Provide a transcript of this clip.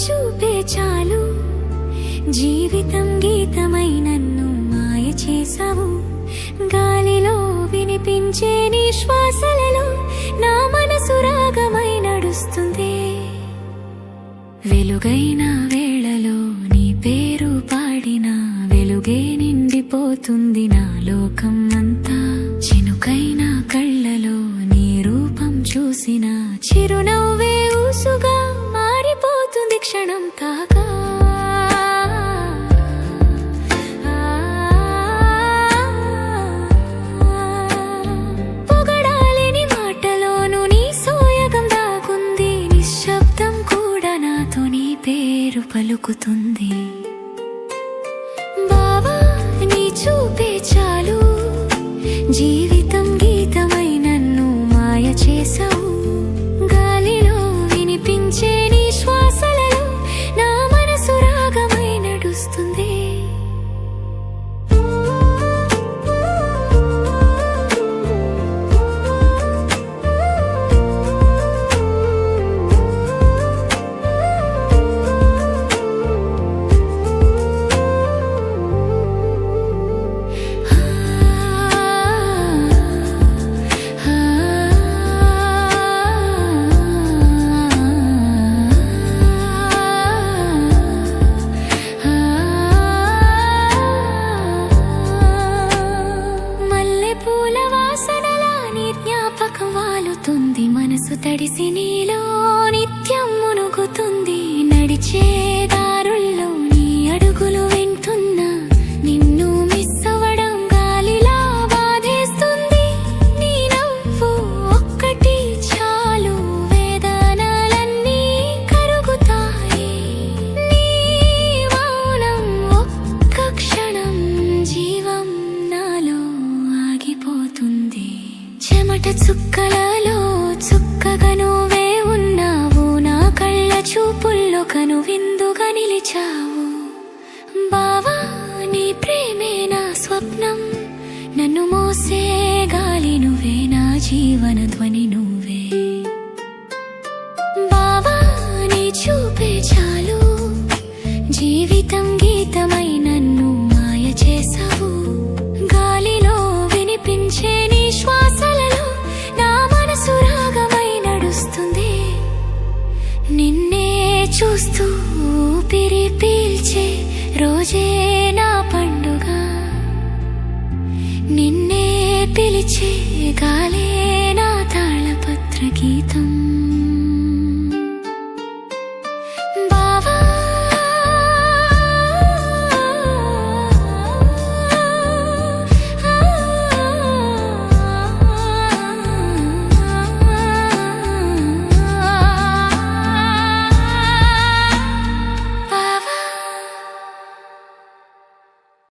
చూపే చాలు జీవితం గీతమై నన్ను మాయ చేసావు. గాలిలో వినిపించే నీ శ్వాసలలో నా మనసు రాగమై నడుస్తుంది. వెలుగైన వేళలో నీ పేరు పాడిన వెలుగే నిండిపోతుంది నా లోకం అంతా. చినుకైన కళ్ళలో నీ రూపం చూసిన చిరునవ్వే ఊసుగా మారిపోతుంది క్షణం కాగా. పొగడాలిని మాటలోను నీ సోయగం దాగుంది. నిశ్శబ్దం కూడా నాతో నీ పేరు పలుకుతుంది. బావా నీ చూపే చాలు జీవితం గీతమై నన్ను మాయ చేసావు. గాలిలో వినిపించే నీ శ్వాసలలో నా మనసు రాగమై నడుస్తుంది. వాలుతుంది మనసు తడిసి నీలో నిత్యం మునుగుతుంది. నడిచే దారుల్లో నీ అడుగులు వింటున్నా నిన్ను మిస్ అవ్వడం గాలిలా బాధేస్తుంది. నీ నవ్వు ఒక్కటి చాలు వేదనలన్నీ కరుగుతాయి. నీ మౌనం ఒక్క క్షణం జీవం నాలో ఆగిపోతుంది. చెమట చుక్కలలో చుక్కగా నువ్వే ఉన్నావు. నా కళ్ళ చూపుల్లో కనువిందుగా నిలిచావు. బావా నీ ప్రేమే నా స్వప్నం. నన్ను మోసే గాలి నువ్వే, నా జీవన ధ్వని నువ్వే. బావా నీ చూపే చాలు జీవితం గీతమై నన్ను మాయ చేసావు. గాలిలో వినిపించే నీ శ్వాసలలో నా మనసు రాగమై నడుస్తుంది. నిన్నే చూస్తూ ఊపిరి పీల్చే రోజే నా పండుగ. నిన్నే పిలిచే గాలే నా తాళపత్ర గీతం.